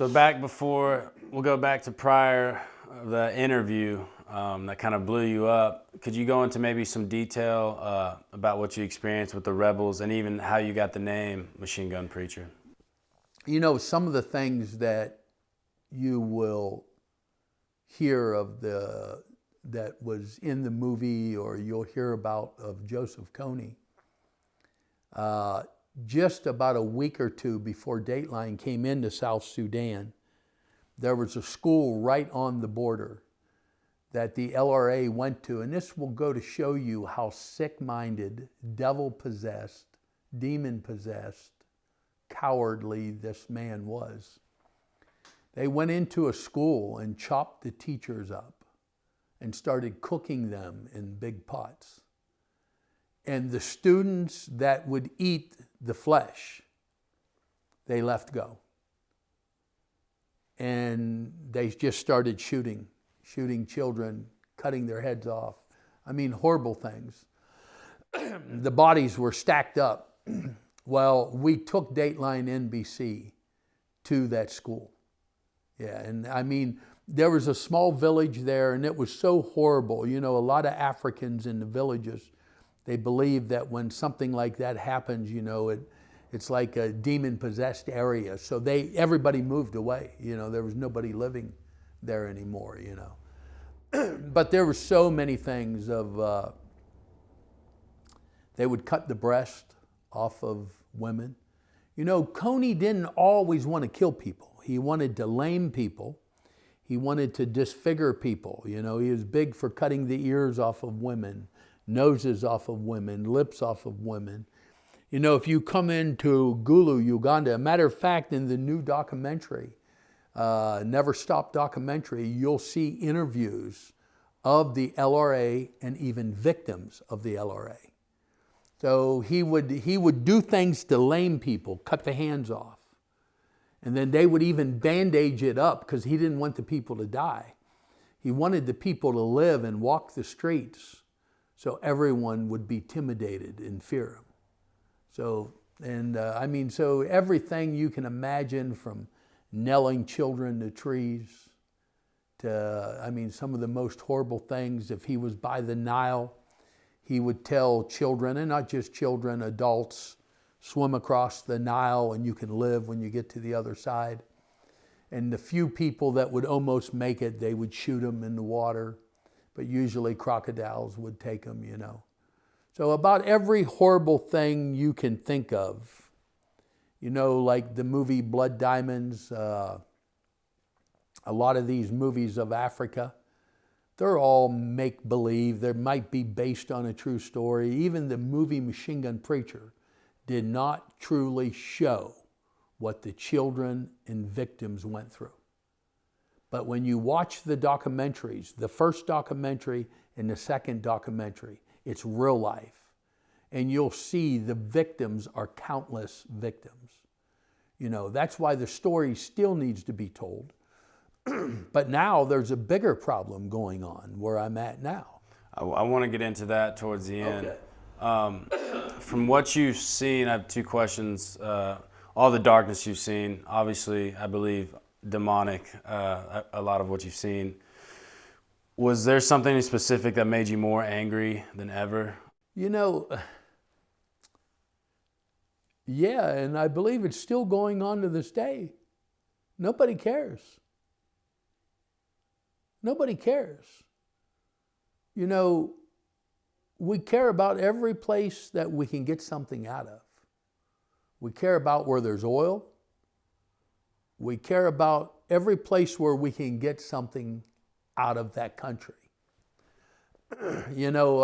So we'll go back to prior the interview that kind of blew you up. Could you go into maybe some detail about what you experienced with the rebels and even how you got the name Machine Gun Preacher? You know, some of the things that you will hear of that was in the movie, or you'll hear about of Joseph Kony, just about a week or two before Dateline came into South Sudan, there was a school right on the border that the LRA went to, and this will go to show you how sick-minded, devil-possessed, demon-possessed, cowardly this man was. They went into a school and chopped the teachers up and started cooking them in big pots. And the students that would eat the flesh, they left go. And they just started shooting children, cutting their heads off. I mean, horrible things. The bodies were stacked up. Well, we took Dateline NBC to that school. Yeah, and I mean, there was a small village there, and it was so horrible. You know, a lot of Africans in the villages, they believe that when something like that happens, you know, it's like a demon-possessed area. So everybody moved away. You know, there was nobody living there anymore, you know. But there were so many things of, they would cut the breast off of women. You know, Kony didn't always want to kill people. He wanted to lame people. He wanted to disfigure people. You know, he was big for cutting the ears off of women, noses off of women, lips off of women. You know, if you come into Gulu, Uganda, a matter of fact, in the new documentary, Never Stop documentary, you'll see interviews of the LRA and even victims of the LRA. So he would do things to lame people, cut the hands off. And then they would even bandage it up because he didn't want the people to die. He wanted the people to live and walk the streets so everyone would be intimidated and fear him. So, I mean, so everything you can imagine, from nailing children to trees to, I mean, some of the most horrible things. If he was by the Nile, he would tell children, and not just children, adults, swim across the Nile and you can live when you get to the other side. And the few people that would almost make it, they would shoot them in the water. But usually crocodiles would take them, you know. So about every horrible thing you can think of, you know, like the movie Blood Diamonds, a lot of these movies of Africa, they're all make-believe. They might be based on a true story. Even the movie Machine Gun Preacher did not truly show what the children and victims went through. But when you watch the documentaries, the first documentary and the second documentary, it's real life. And you'll see the victims are countless victims. You know, that's why the story still needs to be told. But now there's a bigger problem going on where I'm at now. I want to get into that towards the end. Okay. From what you've seen, I have two questions. All the darkness you've seen, obviously, I believe demonic, a lot of what you've seen. Was there something specific that made you more angry than ever? You know, yeah, and I believe it's still going on to this day. Nobody cares. Nobody cares. You know, we care about every place that we can get something out of. We care about where there's oil. We care about every place where we can get something out of that country. You know,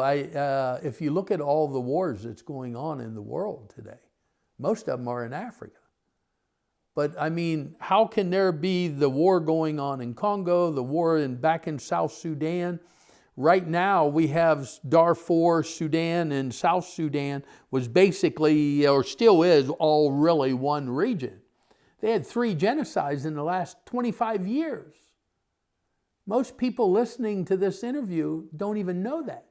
if you look at all the wars that's going on in the world today, most of them are in Africa. But I mean, how can there be the war going on in Congo, the war back in South Sudan? Right now we have Darfur, Sudan, and South Sudan was basically, or still is, all really one region. They had 3 genocides in the last 25 years. Most people listening to this interview don't even know that.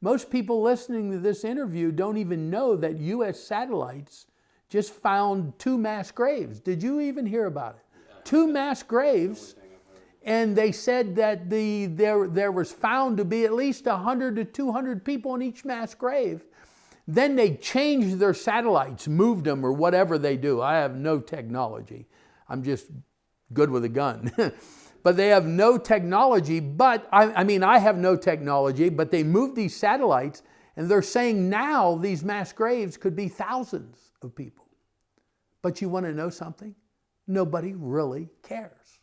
Most people listening to this interview don't even know that U.S. satellites just found 2 mass graves. Did you even hear about it? 2 mass graves, and they said that there was found to be at least 100 to 200 people in each mass grave. Then they changed their satellites, moved them, or whatever they do. I have no technology. I'm just good with a gun. But they have no technology, but I have no technology, but they moved these satellites, and they're saying now these mass graves could be thousands of people. But you want to know something? Nobody really cares.